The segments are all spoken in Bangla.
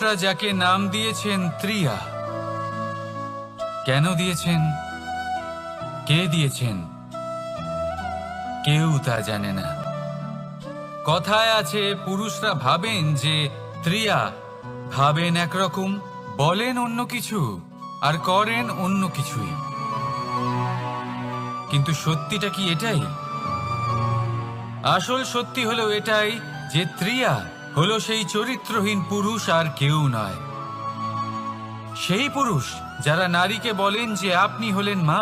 পুরুষরা যাকে নাম দিয়েছেন ত্রিয়া, কেন দিয়েছেন, কে দিয়েছেন, কেউ তা জানে না। কথায় আছে পুরুষরা ভাবেন যে ত্রিয়া, ভাবেন একরকম, বলেন অন্য কিছু, আর করেন অন্য কিছুই। কিন্তু সত্যিটা কি এটাই? আসল সত্যি হলো এটাই যে ত্রিয়া হলো সেই চরিত্রহীন পুরুষ আর কেউ নয়। সেই পুরুষ যারা নারীকে বলেন যে আপনি হলেন মা,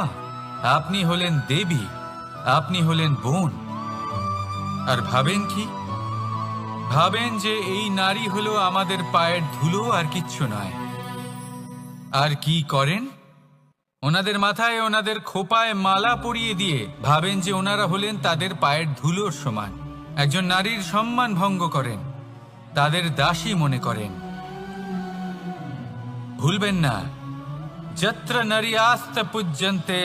আপনি হলেন দেবী, আপনি হলেন বোন। আর ভাবেন কি? ভাবেন যে এই নারী হলো আমাদের পায়ের ধুলো আর কিচ্ছু নয়। আর কি করেন? ওনাদের মাথায়, ওনাদের খোপায় মালা পরিয়ে দিয়ে ভাবেন যে ওনারা হলেন তাদের পায়ের ধুলোর সমান। একজন নারীর সম্মান ভঙ্গ করেন, তাদের দাসী মনে করেন। ভুলবেন না, যত্র নারীয়াস্ত পূজ্যন্তে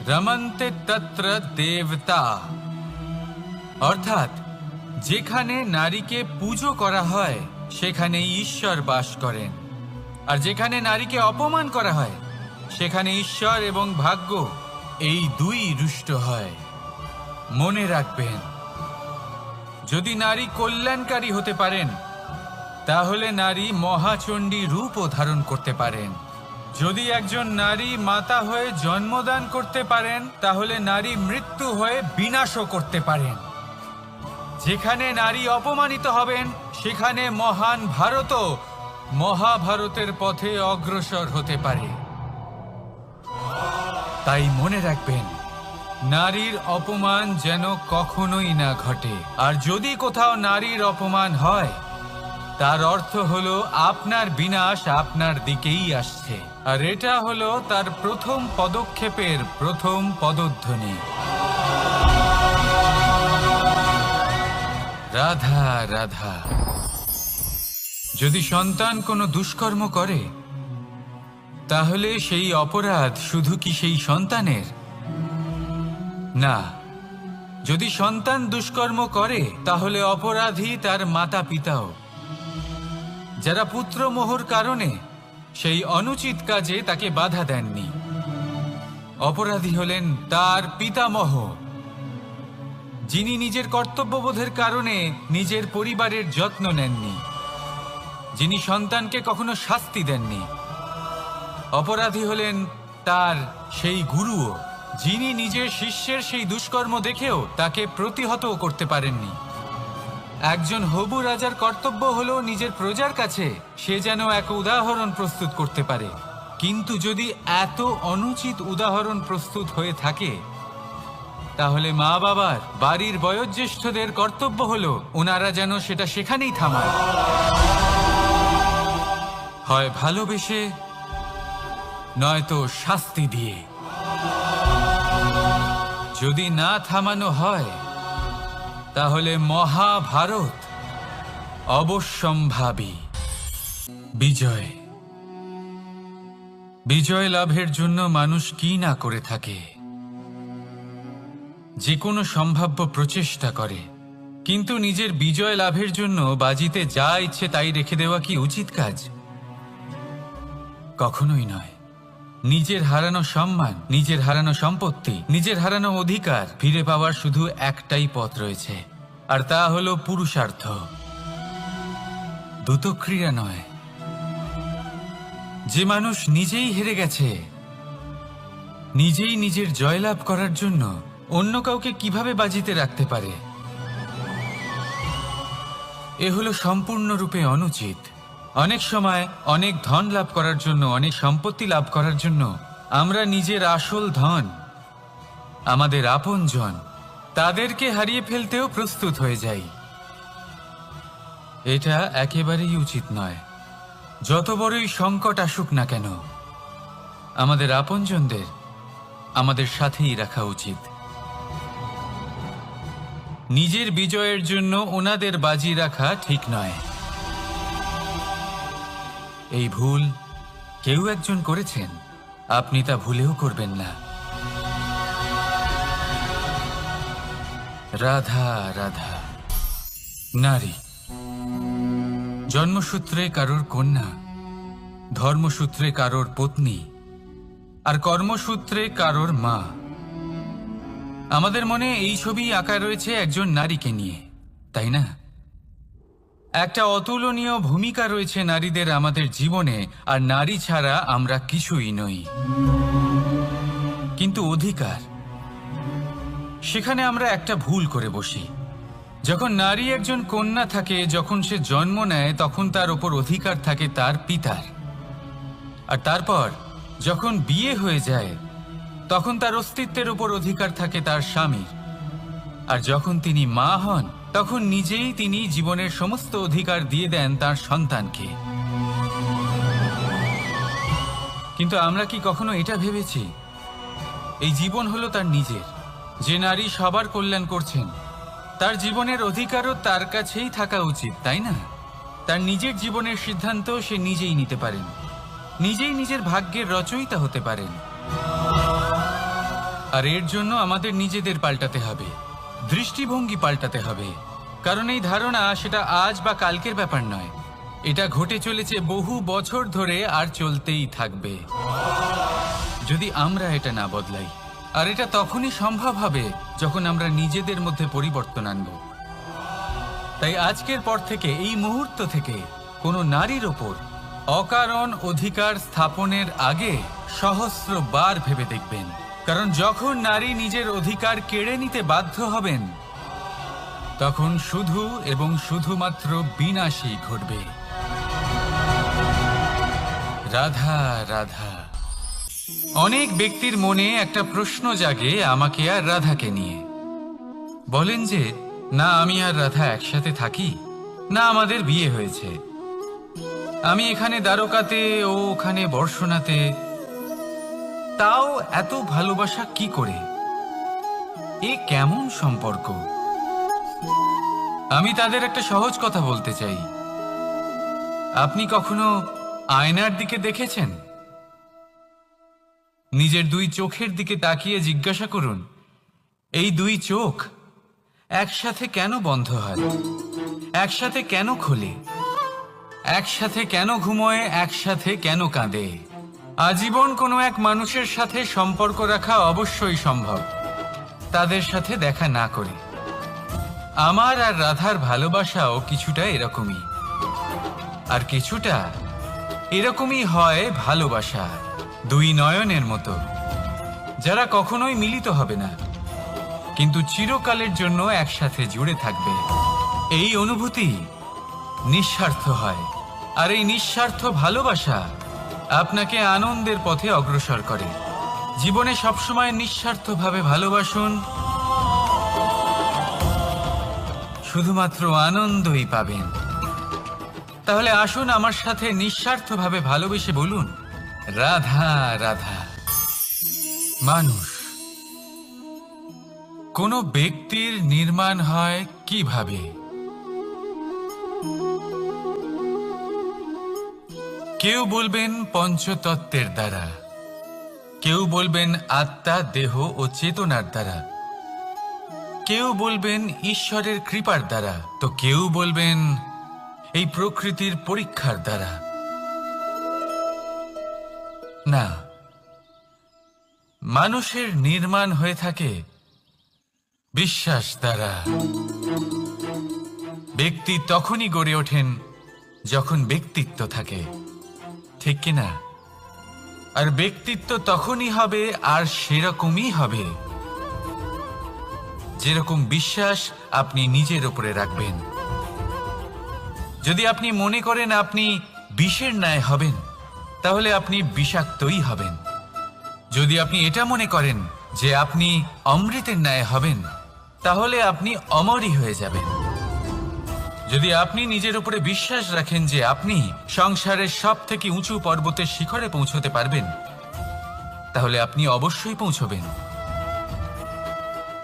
রমন্তে তত্র দেবতা। অর্থাৎ যেখানে নারীকে পুজো করা হয় সেখানে ঈশ্বর বাস করেন, আর যেখানে নারীকে অপমান করা হয় সেখানে ঈশ্বর এবং ভাগ্য এই দুই রুষ্ট হয়। মনে রাখবেন, যদি নারী কল্যাণকারী হতে পারেন তাহলে নারী মহাচণ্ডী রূপও ধারণ করতে পারেন। যদি একজন নারী মাতা হয়ে জন্মদান করতে পারেন তাহলে নারী মৃত্যু হয়ে বিনাশও করতে পারেন। যেখানে নারী অপমানিত হবেন সেখানে মহান ভারতও মহাভারতের পথে অগ্রসর হতে পারে। তাই মনে রাখবেন, নারীর অপমান যেন কখনোই না ঘটে। আর যদি কোথাও নারীর অপমান হয় তার অর্থ হলো আপনার বিনাশ আপনার দিকেই আসছে, আর এটা হলো তার প্রথম পদক্ষেপের প্রথম পদধ্বনি। রাধা রাধা। যদি সন্তান কোনো দুষ্কর্ম করে তাহলে সেই অপরাধ শুধু কি সেই সন্তানের? না, যদি সন্তান দুষ্কর্ম করে তাহলে অপরাধী তার মাতা পিতাও, যারা পুত্রমোহর কারণে সেই অনুচিত কাজে তাকে বাধা দেননি। অপরাধী হলেন তার পিতামহ, যিনি নিজের কর্তব্যবোধের কারণে নিজের পরিবারের যত্ন নেননি, যিনি সন্তানকে কখনো শাস্তি দেননি। অপরাধী হলেন তার সেই গুরুও, যিনি নিজের শিষ্যের সেই দুষ্কর্ম দেখেও তাকে প্রতিহত করতে পারেননি। একজন হবু রাজার কর্তব্য হলো নিজের প্রজার কাছে সে যেন এক উদাহরণ প্রস্তুত করতে পারে। কিন্তু যদি এত অনুচিত উদাহরণ প্রস্তুত হয়ে থাকে তাহলে মা বাবার, বাড়ির বয়োজ্যেষ্ঠদের কর্তব্য হলো ওনারা যেন সেটা সেখানেই থামায়, হয় ভালোবেসে নয়তো শাস্তি দিয়ে। যদি না থামানো হয় তাহলে মহাভারত অবশ্যম্ভাবী। বিজয়, বিজয় লাভের জন্য মানুষ কি না করে থাকে, যে কোনো সম্ভাব্য প্রচেষ্টা করে। কিন্তু নিজের বিজয় লাভের জন্য বাজিতে যা ইচ্ছে তাই রেখে দেওয়া কি উচিত কাজ? কখনোই নয়। নিজের হারানো সম্মান, নিজের হারানো সম্পত্তি, নিজের হারানো অধিকার ফিরে পাওয়ার শুধু একটাই পথ রয়েছে, আর তা হলো পুরুষার্থ, দ্রুতক্রিয়া নয়। যে মানুষ নিজেই হেরে গেছে, নিজেই নিজের জয়লাভ করার জন্য অন্য কাউকে কিভাবে বাজিতে রাখতে পারে? এ হলো সম্পূর্ণরূপে অনুচিত। অনেক সময় অনেক ধন লাভ করার জন্য, অনেক সম্পত্তি লাভ করার জন্য আমরা নিজের আসল ধন, আমাদের আপনজন, তাদেরকে হারিয়ে ফেলতেও প্রস্তুত হয়ে যাই। এটা একেবারেই উচিত নয়। যত বড়ই সংকট আসুক না কেন, আমাদের আপনজনদের আমাদের সাথেই রাখা উচিত। নিজের বিজয়ের জন্য ওনাদের বাজি রাখা ঠিক নয়। এই ভুল কেউ একজন করেছেন, আপনি তা ভুলেও করবেন না। রাধা রাধা। নারী, জন্মসূত্রে কারোর কন্যা, ধর্মসূত্রে কারোর পত্নী, আর কর্মসূত্রে কারোর মা। আমাদের মনে এই ছবি আঁকা রয়েছে একজন নারীকে নিয়ে, তাই না? একটা অতুলনীয় ভূমিকা রয়েছে নারীদের আমাদের জীবনে, আর নারী ছাড়া আমরা কিছুই নই। কিন্তু অধিকার, সেখানে আমরা একটা ভুল করে বসি। যখন নারী একজন কন্যা থাকে, যখন সে জন্ম নেয়, তখন তার ওপর অধিকার থাকে তার পিতার। আর তারপর যখন বিয়ে হয়ে যায়, তখন তার অস্তিত্বের উপর অধিকার থাকে তার স্বামীর। আর যখন তিনি মা হন, তখন নিজেই তিনি জীবনের সমস্ত অধিকার দিয়ে দেন তার সন্তানকে। কিন্তু আমরা কি কখনো এটা ভেবেছি এই জীবন হলো তার নিজের? যে নারী সবার কল্যাণ করছেন, তার জীবনের অধিকারও তার কাছেই থাকা উচিত, তাই না? তার নিজের জীবনের সিদ্ধান্ত সে নিজেই নিতে পারেন, নিজেই নিজের ভাগ্যের রচয়িতা হতে পারেন। আর এর জন্য আমাদের নিজেদের পাল্টাতে হবে, দৃষ্টিভঙ্গি পাল্টাতে হবে। কারণ এই ধারণা সেটা আজ বা কালকের ব্যাপার নয়, এটা ঘটে চলেছে বহু বছর ধরে, আর চলতেই থাকবে যদি আমরা এটা না বদলাই। আর এটা তখনই সম্ভব হবে যখন আমরা নিজেদের মধ্যে পরিবর্তন আনব। তাই আজকের পর থেকে, এই মুহূর্ত থেকে, কোনো নারীর ওপর অকারণ অধিকার স্থাপনের আগে সহস্রবার ভেবে দেখবেন। কারণ যখন নারী নিজের অধিকার কেড়ে নিতে বাধ্য হবেন, তখন শুধু এবং শুধুমাত্র বিনাশই ঘটবে। রাধা রাধা। অনেক ব্যক্তির মনে একটা প্রশ্ন জাগে আমাকে আর রাধাকে নিয়ে। বলেন যে, না আমি আর রাধা একসাথে থাকি, না আমাদের বিয়ে হয়েছে। আমি এখানে দ্বারকাতে, ও ওখানে বর্ষণাতে, তাও এত ভালোবাসা কি করে? এ কেমন সম্পর্ক? আমি তাদের একটা সহজ কথা বলতে চাই। আপনি কখনো আয়নার দিকে দেখেছেন? নিজের দুই চোখের দিকে তাকিয়ে জিজ্ঞাসা করুন, এই দুই চোখ একসাথে কেন বন্ধ হয়? একসাথে কেন খোলে? একসাথে কেন ঘুমোয়? একসাথে কেন কাঁদে? আজীবন কোনো এক মানুষের সাথে সম্পর্ক রাখা অবশ্যই সম্ভব, তাদের সাথে দেখা না করে। আমার আর রাধার ভালোবাসাও কিছুটা এরকমই, আর কিছুটা এরকমই হয় ভালোবাসা দুই নয়নের মতো, যারা কখনোই মিলিত হবে না, কিন্তু চিরকালের জন্য একসাথে জুড়ে থাকবে। এই অনুভূতি নিঃস্বার্থ হয়, আর এই নিঃস্বার্থ ভালোবাসা আপনাকে আনন্দের পথে অগ্রসর করে। জীবনে সবসময় নিঃস্বার্থভাবে ভালোবাসুন, শুধুমাত্র আনন্দই পাবেন। তাহলে আসুন আমার সাথে নিঃস্বার্থভাবে ভালোবেসে বলুন, রাধা রাধা। মানুষ, কোন ব্যক্তির নির্মাণ হয় কিভাবে? কেউ বলবেন পঞ্চতত্ত্বের দ্বারা, কেউ বলবেন আত্মা, দেহ ও চেতনার দ্বারা, কেউ বলবেন ঈশ্বরের কৃপার দ্বারা, তো কেউ বলবেন এই প্রকৃতির পরীক্ষার দ্বারা। না, মানুষের নির্মাণ হয়ে থাকে বিশ্বাস দ্বারা। ব্যক্তি তখনই গড়ে ওঠেন যখন ব্যক্তিত্ব থাকে, ঠিক কিনা? আর ব্যক্তিত্ব তখনই হবে, আর সেরকমই হবে যেরকম বিশ্বাস আপনি নিজের উপরে রাখবেন। যদি আপনি মনে করেন আপনি বিষের ন্যায় হবেন, তাহলে আপনি বিষাক্তই হবেন। যদি আপনি এটা মনে করেন যে আপনি অমৃতের ন্যায় হবেন, তাহলে আপনি অমরই হয়ে যাবেন। যদি আপনি নিজের উপরে বিশ্বাস রাখেন যে আপনি সংসারের সব থেকে উঁচু পর্বতের শিখরে পৌঁছতে পারবেন, তাহলে আপনি অবশ্যই পৌঁছবেন।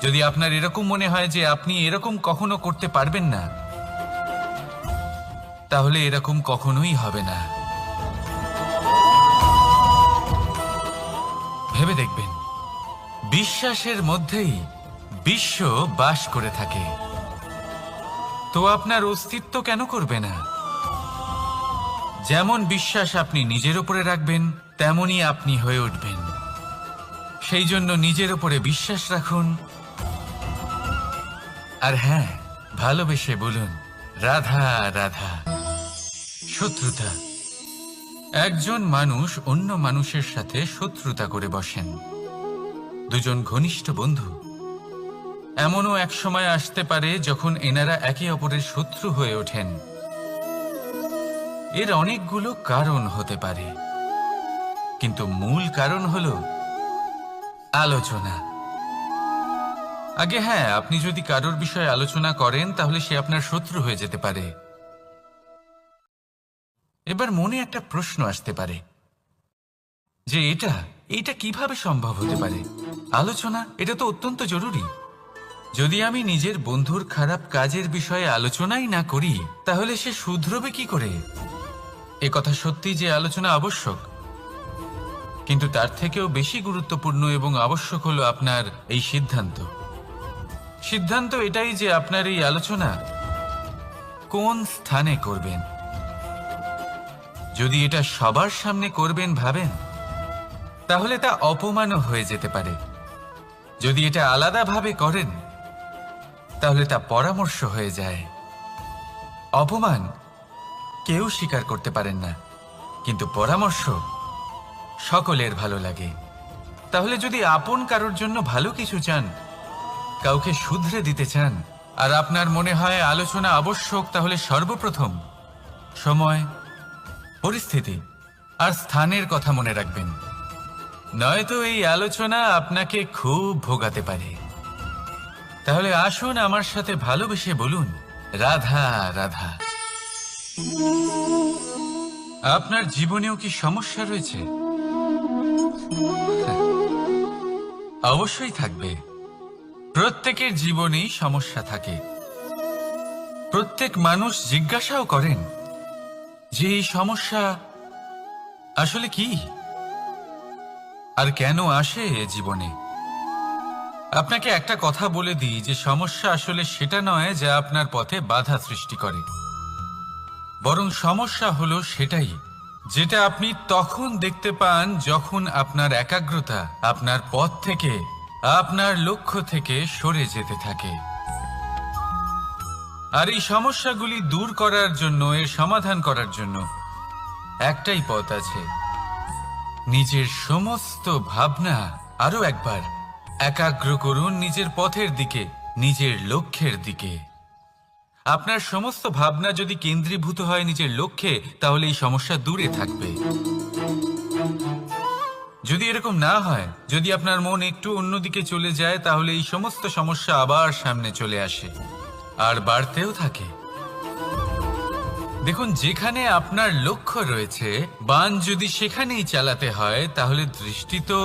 যদি আপনার এরকম মনে হয় যে আপনি এরকম কখনো করতে পারবেন না, তাহলে এরকম কখনোই হবে না। ভেবে দেখবেন, বিশ্বাসের মধ্যেই বিশ্ব বাস করে থাকে, তো আপনার অস্তিত্ব কেন করবে না? যেমন বিশ্বাস আপনি নিজের উপরে রাখবেন তেমনই আপনি হয়ে উঠবেন। সেই জন্য নিজের উপরে বিশ্বাস রাখুন, আর হ্যাঁ, ভালোবেসে বলুন রাধা রাধা। শত্রুতা, একজন মানুষ অন্য মানুষের সাথে শত্রুতা করে বসেন, দুজন ঘনিষ্ঠ বন্ধু। এমনও এক সময় আসতে পারে যখন এনারা একে অপরের শত্রু হয়ে ওঠেন। এর অনেকগুলো কারণ হতে পারে, কিন্তু মূল কারণ হলো আলোচনা। আগে হ্যাঁ, আপনি যদি কারোর বিষয়ে আলোচনা করেন তাহলে সে আপনার শত্রু হয়ে যেতে পারে। এবার মনে একটা প্রশ্ন আসতে পারে যে এটা কিভাবে সম্ভব হতে পারে? আলোচনা, এটা তো অত্যন্ত জরুরি। যদি আমি নিজের বন্ধুর খারাপ কাজের বিষয়ে আলোচনাই না করি তাহলে সে শুধরবে কি করে? এ কথা সত্যি যে আলোচনা আবশ্যক, কিন্তু তার থেকেও বেশি গুরুত্বপূর্ণ এবং আবশ্যক হলো আপনার এই সিদ্ধান্ত। সিদ্ধান্ত এটাই যে আপনার এই আলোচনা কোন স্থানে করবেন। যদি এটা সবার সামনে করবেন ভাবেন, তাহলে তা অপমানও হয়ে যেতে পারে। যদি এটা আলাদাভাবে করেন তাহলে তা পরামর্শ হয়ে যায়। অপমান কেউ স্বীকার করতে পারেন না, কিন্তু পরামর্শ সকলের ভালো লাগে। তাহলে যদি আপন কারোর জন্য ভালো কিছু চান, কাউকে শুধরে দিতে চান, আর আপনার মনে হয় আলোচনা আবশ্যক, তাহলে সর্বপ্রথম সময়, পরিস্থিতি আর স্থানের কথা মনে রাখবেন। নয়তো এই আলোচনা আপনাকে খুব ভোগাতে পারে। তাহলে আসুন আমার সাথে ভালোবেসে বলুন রাধা রাধা। আপনার জীবনেও কি সমস্যা রয়েছে? অবশ্যই থাকবে। প্রত্যেকের জীবনেই সমস্যা থাকে। প্রত্যেক মানুষ জিজ্ঞাসাও করেন যে এই সমস্যা আসলে কি আর কেন আসে জীবনে। আপনাকে একটা কথা বলে দিই যে সমস্যা আসলে সেটা নয় যা আপনার পথে বাধা সৃষ্টি করে, বরং সমস্যা হলো সেটাই যেটা আপনি তখন দেখতে পান যখন আপনার একাগ্রতা আপনার পথ থেকে, আপনার লক্ষ্য থেকে সরে যেতে থাকে। আর এই সমস্যাগুলি দূর করার জন্য, এর সমাধান করার জন্য একটাই পথ আছে। নিজের সমস্ত ভাবনা আরো একবার একাগ্র করুন নিজের পথের দিকে, নিজের লক্ষ্যের দিকে। আপনার সমস্ত ভাবনা যদি কেন্দ্রীভূত হয় নিজের লক্ষ্যে, তাহলে এই সমস্যা দূরে থাকবে। যদি এরকম না হয়, যদি আপনার মন একটু অন্যদিকে চলে যায়, তাহলে এই সমস্ত সমস্যা আবার সামনে চলে আসে আর বাড়তেও থাকে। দেখুন, যেখানে আপনার লক্ষ্য রয়েছে, বান যদি সেখানেই চালাতে হয়, তাহলে দৃষ্টি তো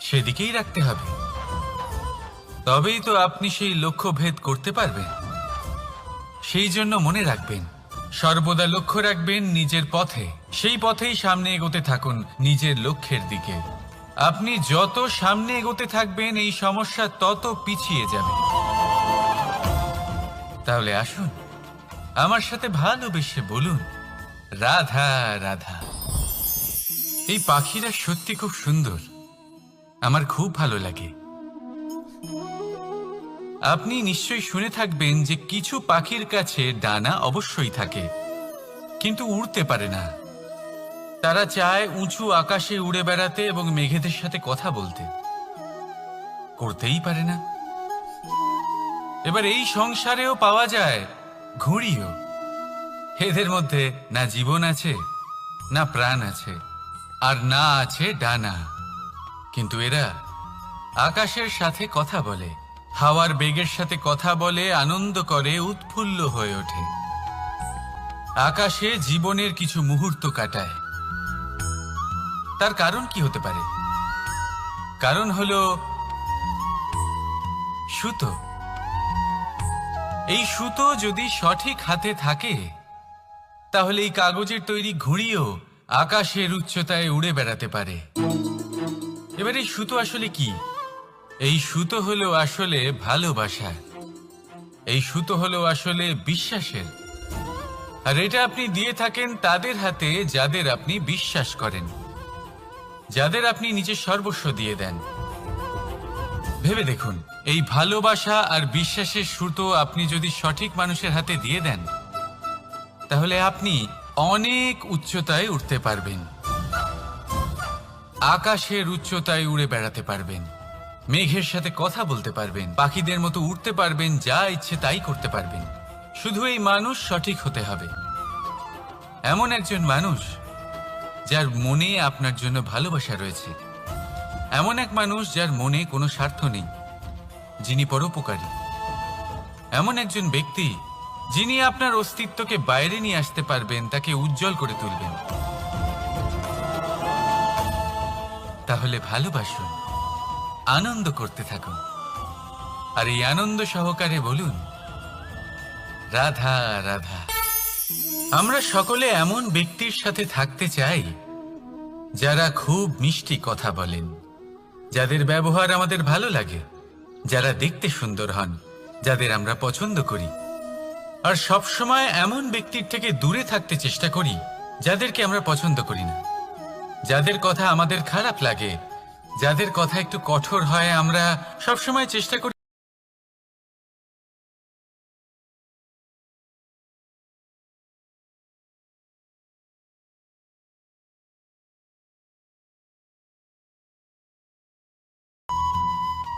সেদিকেই রাখতে হবে। তবেই তো আপনি সেই লক্ষ্য ভেদ করতে পারবেন। সেই জন্য মনে রাখবেন, সর্বদা লক্ষ্য রাখবেন নিজের পথে, সেই পথেই সামনে এগোতে থাকুন নিজের লক্ষ্যের দিকে। আপনি যত সামনে এগোতে থাকবেন এই সমস্যা তত পিছিয়ে যাবে। তাহলে আসুন আমার সাথে ভালোবেসে বলুন রাধা রাধা। এই পাখিরা সত্যি খুব সুন্দর, আমার খুব ভালো লাগে। আপনি নিশ্চয়ই শুনে থাকবেন যে কিছু পাখির কাছে ডানা অবশ্যই থাকে, কিন্তু উড়তে পারে না। তারা চায় উঁচু আকাশে উড়ে বেড়াতে এবং মেঘেদের সাথে কথা বলতে, করতেই পারে না। এবার এই সংসারেও পাওয়া যায় ঘুড়িও। এদের মধ্যে না জীবন আছে, না প্রাণ আছে, আর না আছে ডানা, কিন্তু এরা আকাশের সাথে কথা বলে, হাওয়ার বেগের সাথে কথা বলে, আনন্দ করে, উৎফুল্ল হয়ে ওঠে। আকাশে জীবনের কিছু মুহূর্ত কাটায়। তার কারণ কি হতে পারে? কারণ হলো সুতো। এই সুতো যদি সঠিক হাতে থাকে, তাহলে এই কাগজের তৈরি ঘুড়িও আকাশের উচ্চতায় উড়ে বেড়াতে পারে। এবার এই সুতো আসলে কি? এই সুতো হলো আসলে ভালোবাসা। এই সুতো হলো আসলে বিশ্বাসের। আর এটা আপনি দিয়ে থাকেন তাদের হাতে যাদের আপনি বিশ্বাস করেন, যাদের আপনি নিজের সর্বস্ব দিয়ে দেন। ভেবে দেখুন, এই ভালোবাসা আর বিশ্বাসের সুতো আপনি যদি সঠিক মানুষের হাতে দিয়ে দেন, তাহলে আপনি অনেক উচ্চতায় উঠতে পারবেন, আকাশের উচ্চতায় উড়ে বেড়াতে পারবেন, মেঘের সাথে কথা বলতে পারবেন, পাখিদের মতো উড়তে পারবেন, যা ইচ্ছে তাই করতে পারবেন। শুধু এই মানুষ সঠিক হতে হবে, এমন একজন মানুষ যার মনে আপনার জন্য ভালোবাসা রয়েছে, এমন এক মানুষ যার মনে কোনো স্বার্থ নেই, যিনি পরোপকারী, এমন একজন ব্যক্তি যিনি আপনার অস্তিত্বকে বাইরে নিয়ে আসতে পারবেন, তাকে উজ্জ্বল করে তুলবেন। তাহলে ভালোবাসুন, আনন্দ করতে থাকুন, আর এই আনন্দ সহকারে বলুন, রাধা রাধা। আমরা সকলে এমন ব্যক্তির সাথে থাকতে চাই যারা খুব মিষ্টি কথা বলেন, যাদের ব্যবহার আমাদের ভালো লাগে, যারা দেখতে সুন্দর হন, যাদের আমরা পছন্দ করি। আর সবসময় এমন ব্যক্তির থেকে দূরে থাকতে চেষ্টা করি যাদেরকে আমরা পছন্দ করি না, যাদের কথা আমাদের খারাপ লাগে, যাদের কথা একটু কঠোর হয়। আমরা সবসময় চেষ্টা করি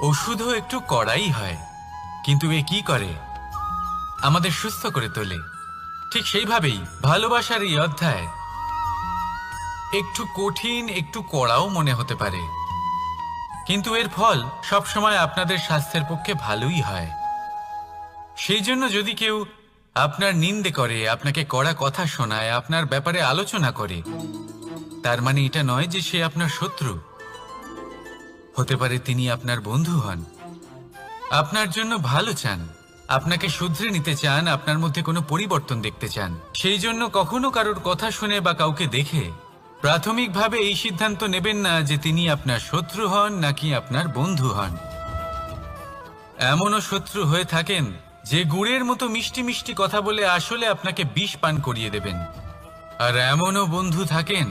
ওষুধও একটু কড়াই হয়, কিন্তু এ কি করে? আমাদের সুস্থ করে তোলে। ঠিক সেইভাবেই ভালোবাসার এই অধ্যায় একটু কঠিন, একটু কড়াও মনে হতে পারে, কিন্তু এর ফল সবসময় আপনাদের স্বাস্থ্যের পক্ষে ভালোই হয়। সেই জন্য যদি কেউ আপনার নিন্দে করে, আপনাকে কড়া কথা শোনায়, আপনার ব্যাপারে আলোচনা করে, তার মানে এটা নয় যে সে আপনার শত্রু। হতে পারে তিনি আপনার বন্ধু হন, আপনার জন্য ভালো চান, আপনাকে শুধরে নিতে চান, আপনার মধ্যে কোনো পরিবর্তন দেখতে চান। সেই জন্য কখনো কারোর কথা শুনে বা কাউকে দেখে প্রাথমিকভাবে এই সিদ্ধান্ত নেবেন না যে তিনি আপনার শত্রু হন নাকি আপনার বন্ধু হন। এমনও শত্রু হয়ে থাকেন যে গুড়ের মতো মিষ্টি মিষ্টি কথা বলে আসলে আপনাকে বিষ পান করিয়ে দেবেন। আর এমনও বন্ধু থাকেন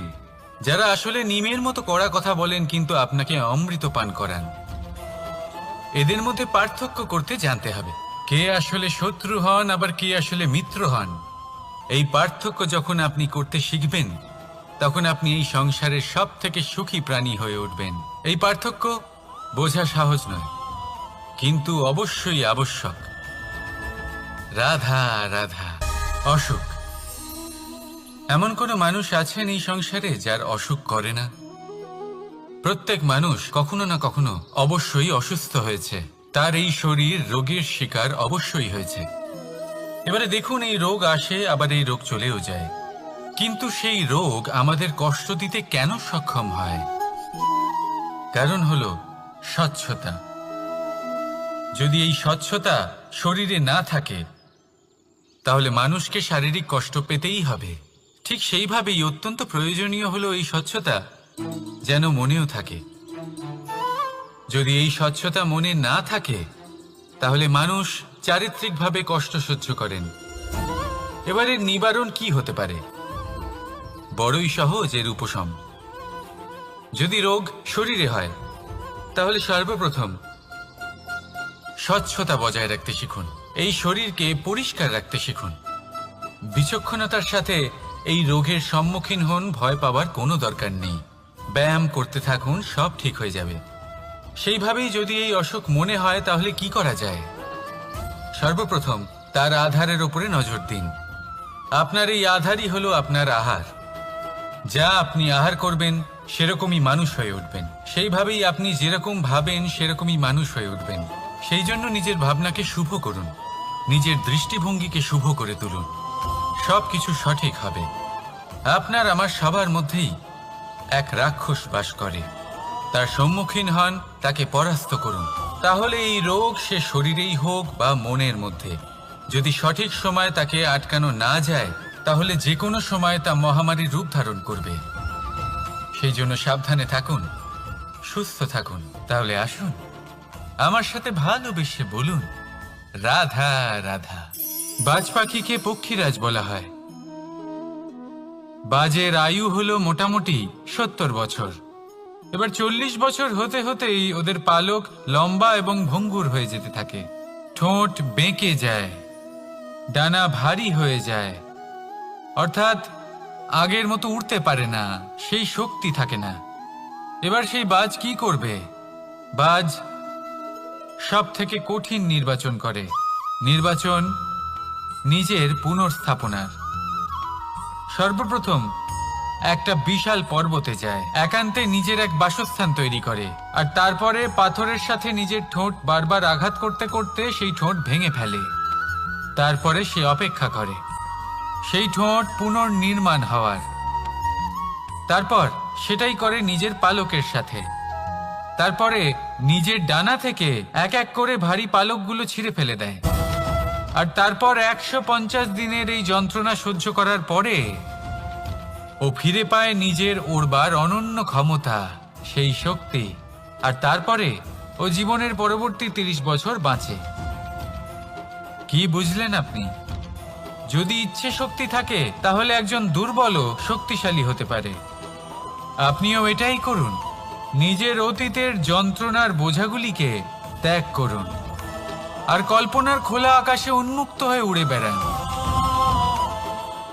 যারা আসলে নিমের মতো কড়া কথা বলেন কিন্তু আপনাকে অমৃত পান করান। এদের মধ্যে পার্থক্য করতে জানতে হবে, কে আসলে শত্রু হন আবার কে আসলে মিত্র হন। এই পার্থক্য যখন আপনি করতে শিখবেন, তখন আপনি এই সংসারের সব থেকে সুখী প্রাণী হয়ে উঠবেন। এই পার্থক্য বোঝা সহজ নয়, কিন্তু অবশ্যই আবশ্যক। রাধা রাধা। অসুখ। এমন কোনো মানুষ আছেন এই সংসারে যার অসুখ করে না? প্রত্যেক মানুষ কখনো না কখনো অবশ্যই অসুস্থ হয়েছে, তার এই শরীর রোগের শিকার অবশ্যই হয়েছে। এবারে দেখুন, এই রোগ আসে আবার এই রোগ চলেও যায়, কিন্তু সেই রোগ আমাদের কষ্ট দিতে কেন সক্ষম হয়? কারণ হলো স্বচ্ছতা। যদি এই স্বচ্ছতা শরীরে না থাকে, তাহলে মানুষকে শারীরিক কষ্ট পেতেই হবে। ঠিক সেইভাবেই অত্যন্ত প্রয়োজনীয় হলো এই স্বচ্ছতা যেন মনেও থাকে। যদি এই স্বচ্ছতা মনে না থাকে, তাহলে মানুষ চারিত্রিকভাবে কষ্ট সহ্য করেন। এবারে নিবারণ কি হতে পারে? বড়ই সহজ এর উপশম। যদি রোগ শরীরে হয়, তাহলে সর্বপ্রথম স্বচ্ছতা বজায় রাখতে শিখুন, এই শরীরকে পরিষ্কার রাখতে শিখুন। বিচক্ষণতার সাথে এই রোগের সম্মুখীন হন, ভয় পাবার কোনো দরকার নেই। ব্যায়াম করতে থাকুন, সব ঠিক হয়ে যাবে। সেইভাবেই যদি এই অসুখ মনে হয়, তাহলে কি করা যায়? সর্বপ্রথম তার আধারের উপরে নজর দিন। আপনার এই আধারই হলো আপনার আহার। যা আপনি আহার করবেন সেরকমই মানুষ হয়ে উঠবেন। সেইভাবেই আপনি যেরকম ভাবেন সেরকমই মানুষ হয়ে উঠবেন। সেই জন্য নিজের ভাবনাকে শুভ করুন, নিজের দৃষ্টিভঙ্গিকে শুভ করে তুলুন, সব কিছু সঠিক হবে। আপনার আমার সবার মধ্যেই এক রাক্ষস বাস করে, তার সম্মুখীন হন, তাকে পরাস্ত করুন। তাহলে এই রোগ সে শরীরেই হোক বা মনের মধ্যে, যদি সঠিক সময় তাকে আটকানো না যায়, তাহলে যে কোনো সময় তা মহামারীর রূপ ধারণ করবে। সেই জন্য সাবধানে থাকুন, সুস্থ থাকুন। তাহলে আসুন আমার সাথে ভালোবেসে বলুন, রাধা রাধা। বাজ পাখিকে পক্ষীরাজ বলা হয়, বাজের আয়ু হলো মোটামুটি 70 বছর। এবার 40 বছর হতে হতেই ওদের পালক লম্বা এবং ভঙ্গুর হয়ে যেতে থাকে, ঠোঁট বেঁকে যায়, ডানা ভারী হয়ে যায়, অর্থাৎ আগের মতো উড়তে পারে না, সেই শক্তি থাকে না। এবার সেই বাজ কি করবে? বাজ সব থেকে কঠিন নির্বাচন করে, নির্বাচন নিজের পুনর্স্থাপনার। সর্বপ্রথম একটা বিশাল পর্বতে যায়, একান্তে নিজের এক বাসস্থান তৈরি করে, আর তারপরে পাথরের সাথে নিজের ঠোঁট বারবার আঘাত করতে করতে সেই ঠোঁট ভেঙে ফেলে। তারপরে সে অপেক্ষা করে সেই ঠোঁট পুনর্নির্মাণ হওয়ার। তারপর সেটাই করে নিজের পালকের সাথে। তারপরে নিজের ডানা থেকে এক এক করে ভারী পালকগুলো ছিঁড়ে ফেলে দেয়। আর তারপর 150 দিনের এই যন্ত্রণা সহ্য করার পরে ও ফিরে পায় নিজের ওড়বার অনন্য ক্ষমতা, সেই শক্তি। আর তারপরে ও জীবনের পরবর্তী 30 বছর বাঁচে। কি বুঝলেন আপনি? যদি ইচ্ছে শক্তি থাকে তাহলে একজন দুর্বলও শক্তিশালী হতে পারে। আপনিও এটাই করুন, নিজের অতীতের যন্ত্রণার বোঝাগুলিকে ত্যাগ করুন আর কল্পনার খোলা আকাশে উন্মুক্ত হয়ে উড়ে বেড়ান।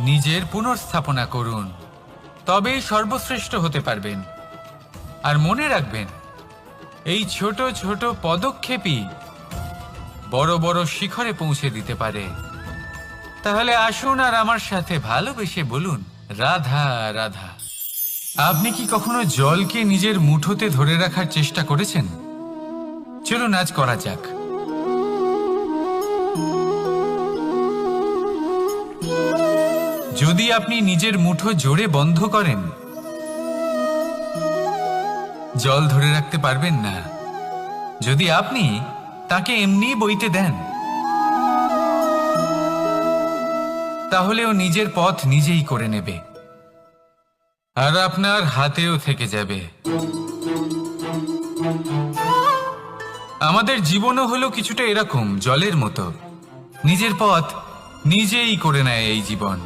নিজের পুনর্স্থাপনা করুন, তবেই সর্বশ্রেষ্ঠ হতে পারবেন। আর মনে রাখবেন, এই ছোট ছোট পদক্ষেপই বড় বড় শিখরে পৌঁছে দিতে পারে। তাহলে আসুন আর আমার সাথে ভালোবেসে বলুন, রাধা রাধা। আপনি কি কখনো জলকে নিজের মুঠোতে ধরে রাখার চেষ্টা করেছেন? চলুন আজ করা যাক। যদি আপনি নিজের মুঠো জোরে বন্ধ করেন, জল ধরে রাখতে পারবেন না। যদি আপনি তাকে এমনি বইতে দেন, তাহলে ও নিজের পথ নিজেই করে নেবে আর আপনার হাতেও থেকে যাবে। আমাদের জীবনও হলো কিছুটা এরকম, জলের মতো। নিজের পথ নিজেই করে নেয় এই জীবন।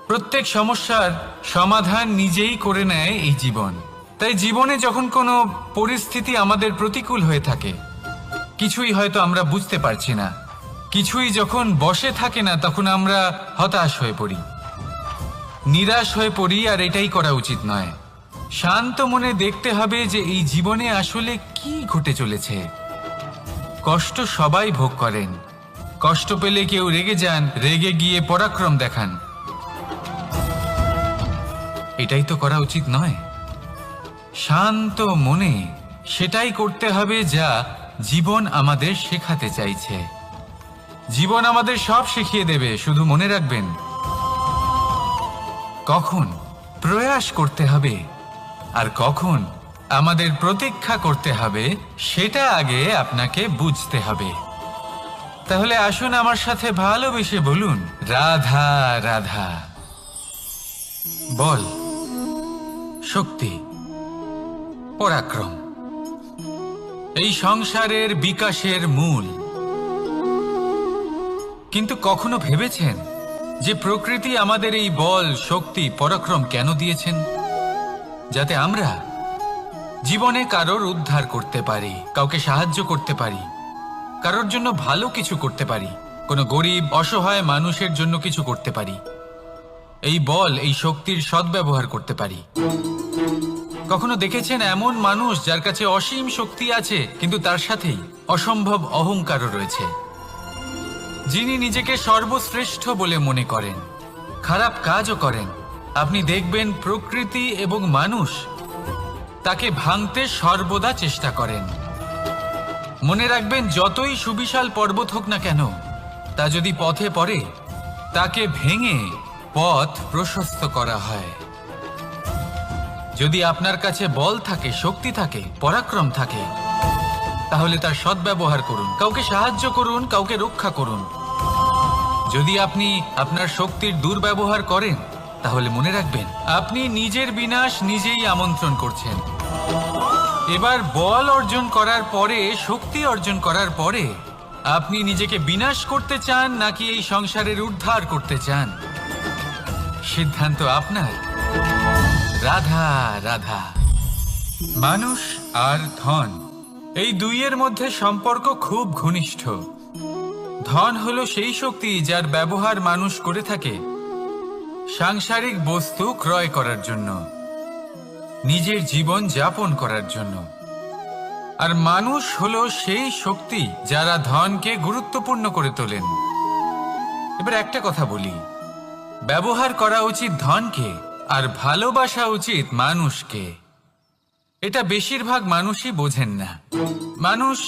প্রত্যেক সমস্যার সমাধান নিজেই করে নেয় এই জীবন। তাই জীবনে যখন কোনো পরিস্থিতি আমাদের প্রতিকূল হয়ে থাকে, কিছুই হয়তো আমরা বুঝতে পারছি না, কিছুই যখন বসে থাকে না, তখন আমরা হতাশ হয়ে পড়ি, নিরাশ হয়ে পড়ি। আর এটাই করা উচিত নয়। শান্ত মনে দেখতে হবে যে এই জীবনে আসলে কি ঘটে চলেছে। কষ্ট সবাই ভোগ করেন। কষ্ট পেলে কেউ রেগে যান, রেগে গিয়ে পরাক্রম দেখান। এটাই তো করা উচিত নয়। শান্ত মনে সেটাই করতে হবে যা জীবন আমাদের শেখাতে চাইছে। জীবন আমাদের সব শিখিয়ে দেবে, শুধু মনে রাখবেন কখন প্রয়াস করতে হবে আর কখন আমাদের প্রতীক্ষা করতে হবে, সেটা আগে আপনাকে বুঝতে হবে। তাহলে আসুন আমার সাথে ভালোবেসে বলুন, রাধা রাধা। বল, শক্তি, পরাক্রম এই সংসারের বিকাশের মূল। কিন্তু কখনো ভেবেছেন যে প্রকৃতি আমাদের এই বল, শক্তি, পরাক্রম কেন দিয়েছেন? যাতে আমরা জীবনে কারোর উদ্ধার করতে পারি, কাউকে সাহায্য করতে পারি, কারোর জন্য ভালো কিছু করতে পারি, কোনো গরিব অসহায় মানুষের জন্য কিছু করতে পারি। এই বল, এই শক্তির সদ্ব্যবহার করতে পারি। কখনো দেখেছেন এমন মানুষ যার কাছে অসীম শক্তি আছে, কিন্তু তার সাথেই অসম্ভব অহংকারও রয়েছে, যিনি নিজেকে সর্বশ্রেষ্ঠ বলে মনে করেন, খারাপ কাজও করেন। আপনি দেখবেন প্রকৃতি এবং মানুষ তাকে ভাঙতে সর্বদা চেষ্টা করেন। মনে রাখবেন, যতই সুবিশাল পর্বত হোক না কেন, তা যদি পথে পড়ে, তাকে ভেঙে পথ প্রশস্ত করা হয়। যদি আপনার কাছে বল থাকে, শক্তি থাকে, পরাক্রম থাকে, তাহলে তার সদ্ব্যবহার করুন, কাউকে সাহায্য করুন, কাউকে রক্ষা করুন। যদি আপনি আপনার শক্তির দুর্ব্যবহার করেন, তাহলে মনে রাখবেন আপনি নিজের বিনাশ নিজেই আমন্ত্রণ করছেন। এবার বল অর্জন করার পরে, শক্তি অর্জন করার পরে আপনি নিজেকে বিনাশ করতে চান নাকি এই সংসারের উদ্ধার করতে চান? সিদ্ধান্ত আপনার। রাধা রাধা। মানুষ আর ধন, এই দুইয়ের মধ্যে সম্পর্ক খুব ঘনিষ্ঠ। ধন হলো সেই শক্তি যার ব্যবহার মানুষ করে থাকে সাংসারিক বস্তু ক্রয় করার জন্য, নিজের জীবন যাপন করার জন্য। আর মানুষ হলো সেই শক্তি যারা ধনকে গুরুত্বপূর্ণ করে তোলেন। এবার একটা কথা বলি, ব্যবহার করা উচিত ধনকে আর ভালোবাসা উচিত মানুষকে। এটা বেশিরভাগ মানুষই বোঝেন না। মানুষ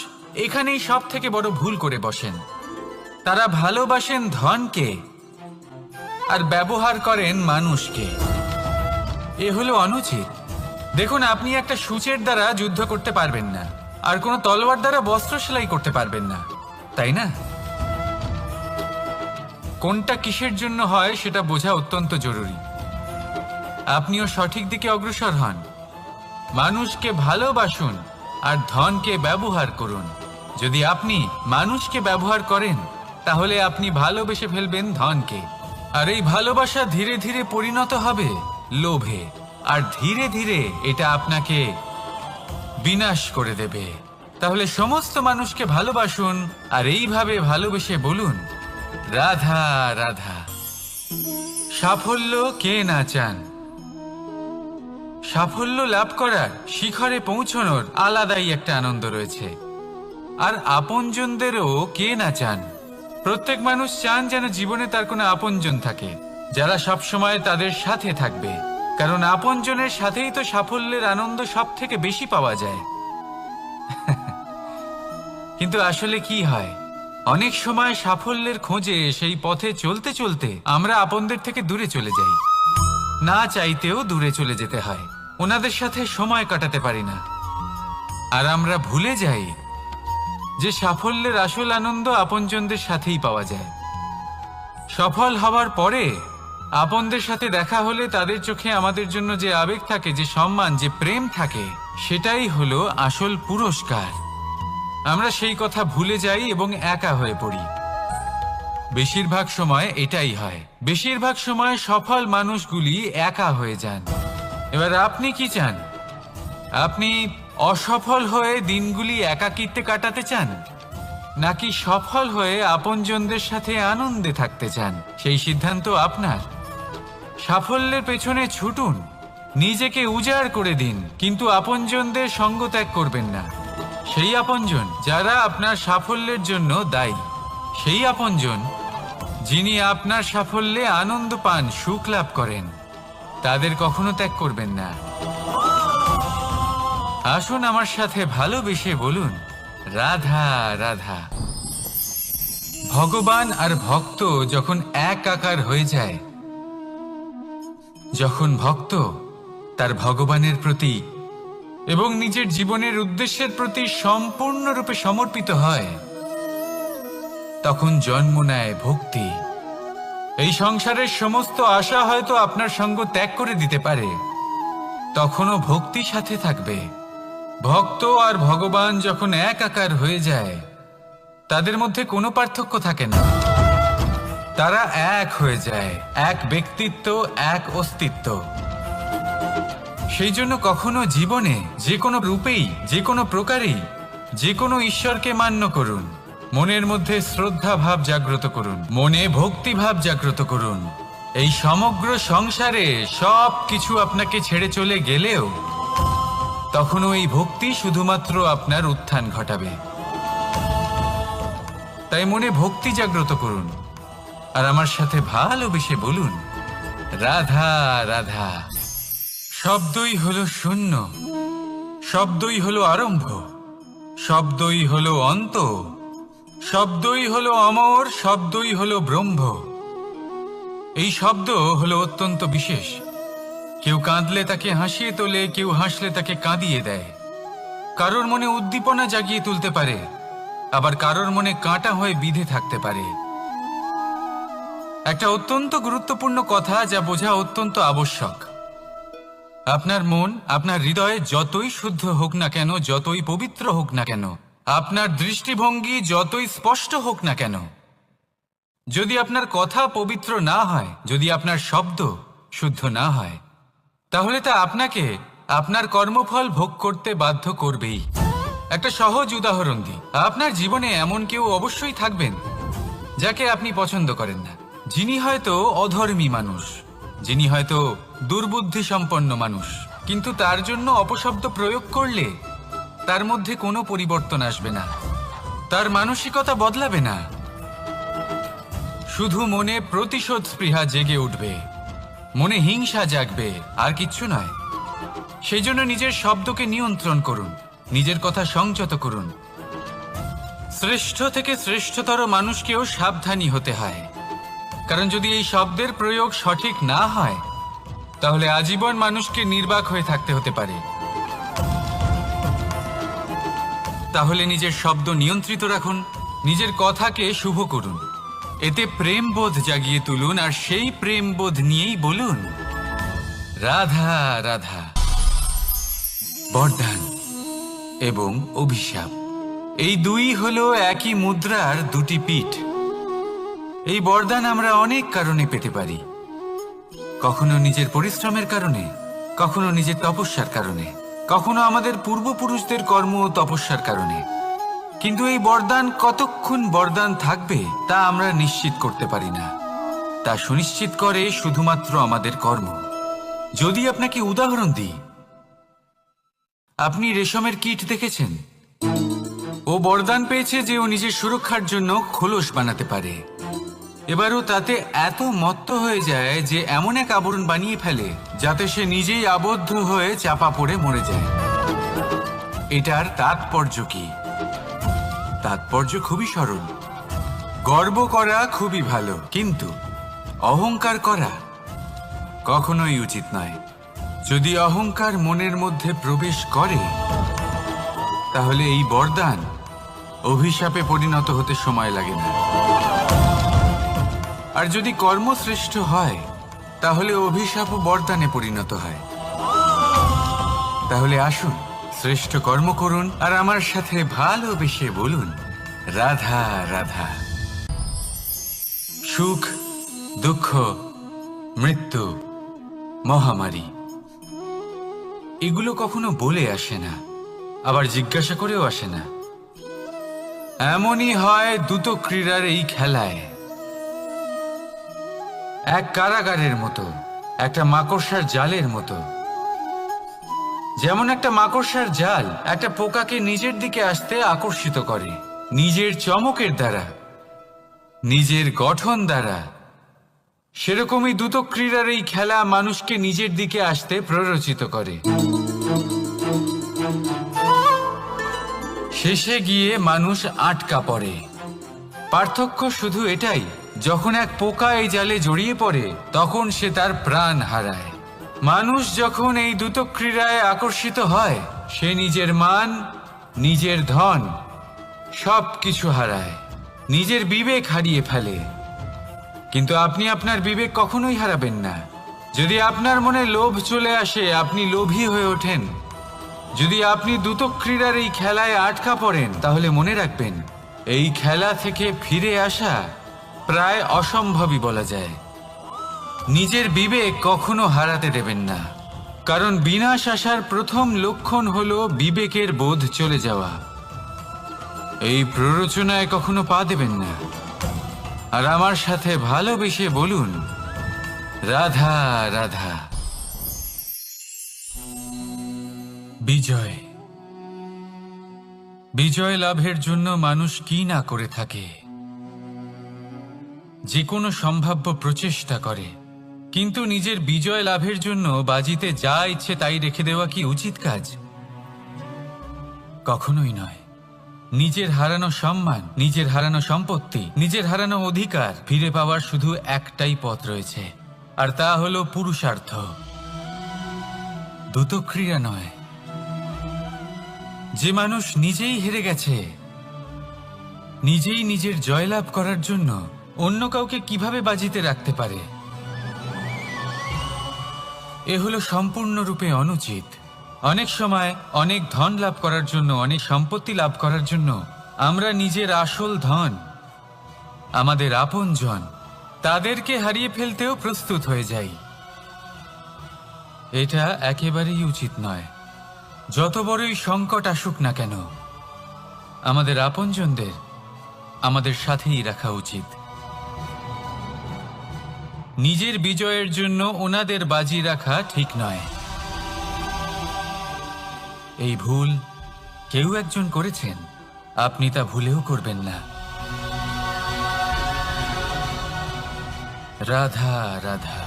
এখানেই সব থেকে বড় ভুল করে বসেন। তারা ভালোবাসেন ধনকে আর ব্যবহার করেন মানুষকে। এ হলো অনুচিত। দেখুন, আপনি একটা সূচের দ্বারা যুদ্ধ করতে পারবেন না, আর কোনো তলোয়ার দ্বারা বস্ত্র সেলাই করতে পারবেন না, তাই না? কোনটা কিসের জন্য হয় সেটা বোঝা অত্যন্ত জরুরি। আপনিও সঠিক দিকে অগ্রসর হন। মানুষকে ভালোবাসুন আর ধনকে ব্যবহার করুন। যদি আপনি মানুষকে ব্যবহার করেন তাহলে আপনি ভালোবেসে ফেলবেন ধনকে, আর এই ভালোবাসা ধীরে ধীরে পরিণত হবে লোভে, আর ধীরে ধীরে এটা আপনাকে বিনাশ করে দেবে। তাহলে সমস্ত মানুষকে ভালোবাসুন আর এইভাবে ভালোবেসে বলুন, রাধা রাধা। সাফল্য কে না চান? সাফল্য লাভ করার, শিখরে পৌঁছানোর আলাদাই একটা আনন্দ রয়েছে। আর আপনজনদেরও কে না চান? প্রত্যেক মানুষ চান যেন জীবনে তার কোনো আপনজন থাকে, যারা সবসময় তাদের সাথে থাকবে। কারণ আপনজনের সাথেই তো সাফল্যের আনন্দ সব থেকে বেশি পাওয়া যায়। কিন্তু আসলে কি হয়, অনেক সময় সাফল্যের খোঁজে সেই পথে চলতে চলতে আমরা আপনদের থেকে দূরে চলে যাই। না চাইতেও দূরে চলে যেতে হয়, ওনাদের সাথে সময় কাটাতে পারি না। আর আমরা ভুলে যাই যে সাফল্যের আসল আনন্দ আপনজনদের সাথেই পাওয়া যায়। সফল হওয়ার পরে আপনদের সাথে দেখা হলে তাদের চোখে আমাদের জন্য যে আবেগ থাকে, যে সম্মান, যে প্রেম থাকে, সেটাই হলো আসল পুরস্কার। আমরা সেই কথা ভুলে যাই এবং একা হয়ে পড়ি। বেশিরভাগ সময় এটাই হয়। বেশিরভাগ সময় সফল মানুষগুলি একা হয়ে যান। এবার আপনি কি চান? আপনি অসফল হয়ে দিনগুলি একাকিত্বে কাটাতে চান, নাকি সফল হয়ে আপনজনদের সাথে আনন্দে থাকতে চান? সেই সিদ্ধান্ত আপনার। সাফল্যের পেছনে ছুটুন, নিজেকে উজাড় করে দিন, কিন্তু আপনজনদের সঙ্গ ত্যাগ করবেন না। সেই আপনজন যারা আপনার সাফল্যের জন্য দায়ী, সেই আপনজন যিনি আপনার সাফল্যে আনন্দ পান, সুখ লাভ করেন, তাদের কখনো ত্যাগ করবেন না। আসুন আমার সাথে ভালোবেসে বলুন, রাধা রাধা। ভগবান আর ভক্ত যখন এক আকার হয়ে যায়, যখন ভক্ত তার ভগবানের প্রতি এবং নিজের জীবনের উদ্দেশ্যের প্রতি সম্পূর্ণরূপে সমর্পিত হয়, তখন জন্ম নেয় ভক্তি। এই সংসারের সমস্ত আশা হয়তো আপনার সঙ্গ ত্যাগ করে দিতে পারে, তখনও ভক্তি সাথে থাকবে। ভক্ত আর ভগবান যখন এক আকার হয়ে যায়, তাদের মধ্যে কোনো পার্থক্য থাকে না। তারা এক হয়ে যায়, এক ব্যক্তিত্ব, এক অস্তিত্ব। সেই জন্য কখনো জীবনে যে কোনো রূপেই, যে কোনো প্রকারেই, যে কোনো ঈশ্বরকে মান্য করুন। মনের মধ্যে শ্রদ্ধা ভাব জাগ্রত করুন, মনে ভক্তি ভাব জাগ্রত করুন। এই সমগ্র সংসারে সব কিছু আপনাকে ছেড়ে চলে গেলেও তখনও এই ভক্তি শুধুমাত্র আপনার উত্থান ঘটাবে। তাই মনে ভক্তি জাগ্রত করুন আর আমার সাথে ভালোবেসে বলুন, রাধা রাধা। শব্দই হলো শূন্য, শব্দই হলো আরম্ভ, শব্দই হলো অন্ত, শব্দই হলো অমর, শব্দই হলো ব্রহ্ম। এই শব্দ হলো অত্যন্ত বিশেষ। কেউ কাঁদলে তাকে হাসিয়ে তোলে, কেউ হাসলে তাকে কাঁদিয়ে দেয়। কারোর মনে উদ্দীপনা জাগিয়ে তুলতে পারে, আবার কারোর মনে কাঁটা হয়ে বিঁধে থাকতে পারে। একটা অত্যন্ত গুরুত্বপূর্ণ কথা যা বোঝা অত্যন্ত আবশ্যক। আপনার মন, আপনার হৃদয় যতই শুদ্ধ হোক না কেন, যতই পবিত্র হোক না কেন, আপনার দৃষ্টিভঙ্গি যতই স্পষ্ট হোক না কেন, যদি আপনার কথা পবিত্র না হয়, যদি আপনার শব্দ শুদ্ধ না হয়, তাহলে তা আপনাকে আপনার কর্মফল ভোগ করতে বাধ্য করবেই। একটা সহজ উদাহরণ দিই। আপনার জীবনে এমন কেউ অবশ্যই থাকবেন যাকে আপনি পছন্দ করেন না, যিনি হয়তো অধর্মী মানুষ, যিনি হয়তো দুর্বুদ্ধি সম্পন্ন মানুষ, কিন্তু তার জন্য অপশব্দ প্রয়োগ করলে তার মধ্যে কোনো পরিবর্তন আসবে না, তার মানসিকতা বদলাবে না, শুধু মনে প্রতিশোধ স্পৃহা জেগে উঠবে, মনে হিংসা জাগবে, আর কিচ্ছু নয়। সেই জন্য নিজের শব্দকে নিয়ন্ত্রণ করুন, নিজের কথা সংযত করুন। শ্রেষ্ঠ থেকে শ্রেষ্ঠতর মানুষকেও সাবধানী হতে হয়, কারণ যদি এই শব্দের প্রয়োগ সঠিক না হয় তাহলে আজীবন মানুষকে নির্বাক হয়ে থাকতে হতে পারে। তাহলে নিজের শব্দ নিয়ন্ত্রিত রাখুন, নিজের কথাকে শুভ করুন, এতে প্রেমবোধ জাগিয়ে তুলুন, আর সেই প্রেমবোধ নিয়েই বলুন রাধা রাধা। বরদান এবং অভিশাপ, এই দুই হলো একই মুদ্রার দুটি পিঠ। এই বরদান আমরা অনেক কারণে পেতে পারি, কখনো নিজের পরিশ্রমের কারণে, কখনো নিজের তপস্যার কারণে, কখনো আমাদের পূর্বপুরুষদের কর্ম ও তপস্যার কারণে। কিন্তু এই বরদান কতক্ষণ বরদান থাকবে তা আমরা নিশ্চিত করতে পারি না, তা সুনিশ্চিত করে শুধুমাত্র আমাদের কর্ম। যদি আপনাকে উদাহরণ দিই, আপনি রেশমের কীট দেখেছেন? ও বরদান পেয়েছে যে ও নিজের সুরক্ষার জন্য খোলস বানাতে পারে। এবারও তাতে এত মত্ত হয়ে যায় যে এমন এক আবরণ বানিয়ে ফেলে যাতে সে নিজেই আবদ্ধ হয়ে চাপা পড়ে মরে যায়। এটার তাৎপর্য কি? তাৎপর্য খুবই সরল। গর্ব করা খুবই ভালো, কিন্তু অহংকার করা কখনোই উচিত নয়। যদি অহংকার মনের মধ্যে প্রবেশ করে তাহলে এই বরদান অভিশাপে পরিণত হতে সময় লাগে না। আর যদি কর্মশ্রেষ্ঠ হয় তাহলে অভিশাপও বরদানে পরিণত হয়। তাহলে আসুন শ্রেষ্ঠ কর্ম করুন আর আমার সাথে ভালোবেসে বলুন রাধা রাধা। সুখ, দুঃখ, মৃত্যু, মহামারী, এগুলো কখনো বলে আসে না, আবার জিজ্ঞাসা করেও আসে না। এমনই হয় দ্রুত ক্রীড়ার এই খেলায়। এক কারাগারের মতো, একটা মাকড়সার জালের মতো। যেমন একটা মাকড়সার জাল একটা পোকাকে নিজের দিকে আসতে আকর্ষিত করে নিজের চমকের দ্বারা, নিজের গঠন দ্বারা, সেরকমই দ্রুত ক্রীড়ার এই খেলা মানুষকে নিজের দিকে আসতে প্ররোচিত করে। শেষে গিয়ে মানুষ আটকা পড়ে। পার্থক্য শুধু এটাই, যখন এক পোকা এই জালে জড়িয়ে পড়ে তখন সে তার প্রাণ হারায়। মানুষ যখন এই দ্রুত ক্রীড়ায় আকর্ষিত হয় সে নিজের মান, নিজের ধন সব কিছু হারায়, নিজের বিবেক হারিয়ে ফেলে। কিন্তু আপনি আপনার বিবেক কখনোই হারাবেন না। যদি আপনার মনে লোভ চলে আসে আপনি লোভী হয়ে ওঠেন। যদি আপনি দ্রুত ক্রীড়ার এই খেলায় আটকা পড়েন তাহলে মনে রাখবেন এই খেলা থেকে ফিরে আসা প্রায় অসম্ভবই বলা যায়। নিজের বিবেক কখনো হারাতে দেবেন না, কারণ বিনাশ আসার প্রথম লক্ষণ হলো বিবেকের বোধ চলে যাওয়া। এই প্ররোচনায় কখনো পা দেবেন না। আর আমার সাথে ভালোবেসে বলুন রাধা রাধা। বিজয়, বিজয় লাভের জন্য মানুষ কি না করে থাকে, যে কোনো সম্ভাব্য প্রচেষ্টা করে। কিন্তু নিজের বিজয় লাভের জন্য বাজিতে যা ইচ্ছে তাই রেখে দেওয়া কি উচিত কাজ? কখনোই নয়। নিজের হারানো সম্মান, নিজের হারানো সম্পত্তি, নিজের হারানো অধিকার ফিরে পাওয়ার শুধু একটাই পথ রয়েছে, আর তা হলো পুরুষার্থ, দ্রুত ক্রিয়া নয়। যে মানুষ নিজেই হেরে গেছে, নিজেই নিজের জয়লাভ করার জন্য অন্য কাউকে কিভাবে বাজিতে রাখতে পারে? এ হলো সম্পূর্ণরূপে অনুচিত। অনেক সময় অনেক ধন লাভ করার জন্য, অনেক সম্পত্তি লাভ করার জন্য আমরা নিজের আসল ধন, আমাদের আপনজন, তাদেরকে হারিয়ে ফেলতেও প্রস্তুত হয়ে যাই। এটা একেবারেই উচিত নয়। যত বড়ই সংকট আসুক না কেন, আমাদের আপনজনদের আমাদের সাথেই রাখা উচিত। নিজের বিজয়ের জন্য ওনাদের বাজি রাখা ঠিক নয়। এই ভুল কেউ একজন করেছেন, আপনি তা ভুলেও করবেন না। রাধা রাধা।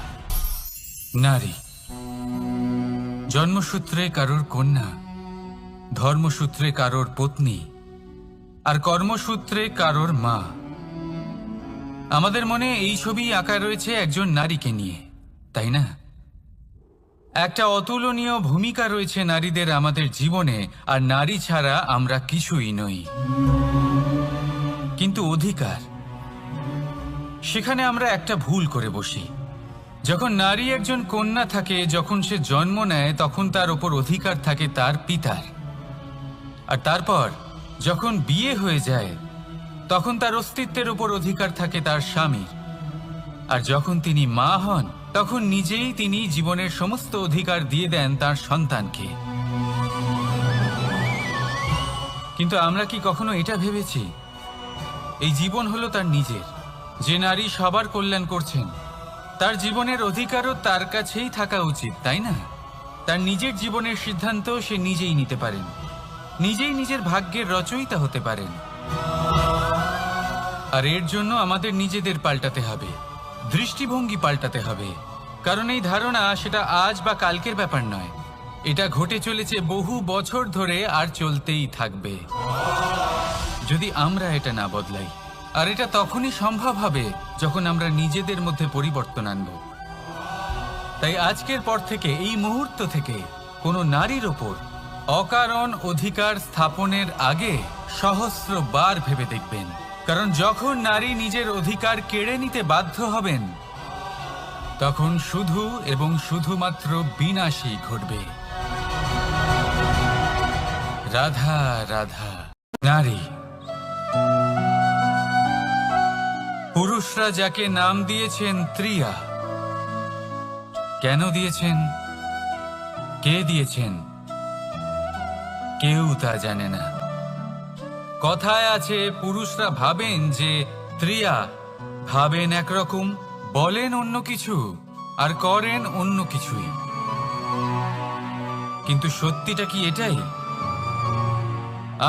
নারী জন্মসূত্রে কারোর কন্যা, ধর্মসূত্রে কারোর পত্নী, আর কর্মসূত্রে কারোর মা। আমাদের মনে এই ছবি আঁকা রয়েছে একজন নারীকে নিয়ে, তাই না? একটা অতুলনীয় ভূমিকা রয়েছে নারীদের আমাদের জীবনে, আর নারী ছাড়া আমরা কিছুই নই। কিন্তু অধিকার, সেখানে আমরা একটা ভুল করে বসি। যখন নারী একজন কন্যা থাকে, যখন সে জন্ম নেয়, তখন তার ওপর অধিকার থাকে তার পিতার। আর তারপর যখন বিয়ে হয়ে যায়, তখন তার অস্তিত্বের ওপর অধিকার থাকে তার স্বামীর। আর যখন তিনি মা হন, তখন নিজেই তিনি জীবনের সমস্ত অধিকার দিয়ে দেন তার সন্তানকে। কিন্তু আমরা কি কখনো এটা ভেবেছি এই জীবন হলো তার নিজের? যে নারী সবার কল্যাণ করছেন, তার জীবনের অধিকারও তার কাছেই থাকা উচিত, তাই না? তার নিজের জীবনের সিদ্ধান্ত সে নিজেই নিতে পারেন, নিজেই নিজের ভাগ্যের রচয়িতা হতে পারেন। আর এর জন্য আমাদের নিজেদের পাল্টাতে হবে, দৃষ্টিভঙ্গি পাল্টাতে হবে। কারণ এই ধারণা সেটা আজ বা কালকের ব্যাপার নয়, এটা ঘটে চলেছে বহু বছর ধরে আর চলতেই থাকবে যদি আমরা এটা না বদলাই। আর এটা তখনই সম্ভব হবে যখন আমরা নিজেদের মধ্যে পরিবর্তন আনব। তাই আজকের পর থেকে, এই মুহূর্ত থেকে, কোনো নারীর ওপর অকারণ অধিকার স্থাপনের আগে সহস্রবার ভেবে দেখবেন। কারণ যখন নারী নিজের অধিকার কেড়ে নিতে বাধ্য হবেন, তখন শুধু এবং শুধুমাত্র বিনাশই ঘটবে। রাধা রাধা। নারী, পুরুষরা যাকে নাম দিয়েছেন ত্রিয়া, কেন দিয়েছেন, কে দিয়েছেন, কেউ তা জানে না। কথায় আছে, পুরুষরা ভাবেন যে ত্রিয়া, ভাবেন একরকম, বলেন অন্য কিছু, আর করেন অন্য কিছুই। কিন্তু সত্যিটা কি এটাই?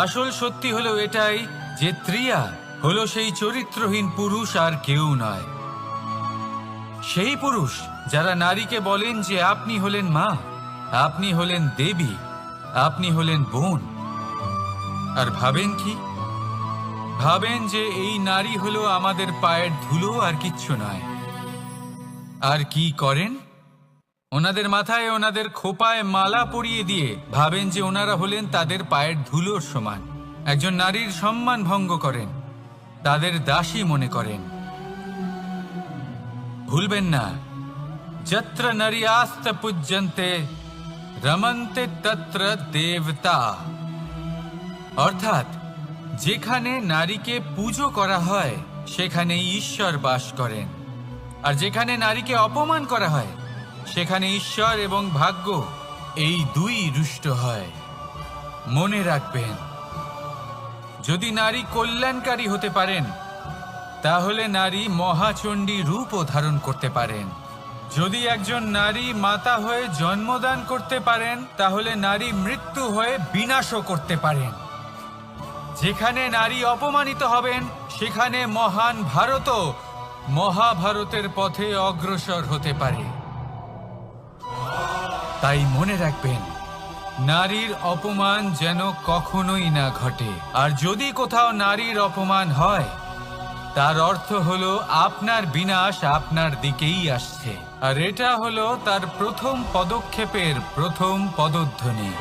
আসল সত্যি হলো এটাই যে ত্রিয়া হলো সেই চরিত্রহীন পুরুষ, আর কেউ নয়। সেই পুরুষ যারা নারীকে বলেন যে আপনি হলেন মা, আপনি হলেন দেবী, আপনি হলেন বোন। আর ভাবেন কি? ভাবেন যে এই নারী হলো আমাদের পায়ের ধুলো, আর কিচ্ছু নয়। আর কি করেন? ওনাদের মাথায়, ওনাদের খোপায় মালা পরিয়ে দিয়ে ভাবেন যে ওনারা হলেন তাদের পায়ের ধুলোর সমান। একজন নারীর সম্মান ভঙ্গ করেন, তাদের দাসী মনে করেন। ভুলবেন না, যত্র নারী আস্ত পূজ্যন্তে রমন্তে তত্র দেবতা। অর্থাৎ যেখানে নারীকে পুজো করা হয়, সেখানে ঈশ্বর বাস করেন। আর যেখানে নারীকে অপমান করা হয়, সেখানে ঈশ্বর এবং ভাগ্য এই দুই রুষ্ট হয়। মনে রাখবেন, যদি নারী কল্যাণকারী হতে পারেন, তাহলে নারী মহাচণ্ডী রূপও ধারণ করতে পারেন। যদি একজন নারী মাতা হয়ে জন্মদান করতে পারেন, তাহলে নারী মৃত্যু হয়ে বিনাশও করতে পারেন। যেখানে নারী অপমানিত হবেন, সেখানে মহান ভারতও মহাভারতের পথে অগ্রসর হতে পারে। তাই মনে রাখবেন, নারীর অপমান যেন কখনোই না ঘটে। আর যদি কোথাও নারীর অপমান হয়, তার অর্থ হলো আপনার বিনাশ আপনার দিকেই আসছে। আর এটা হলো তার প্রথম পদক্ষেপের প্রথম পদধ্বনি।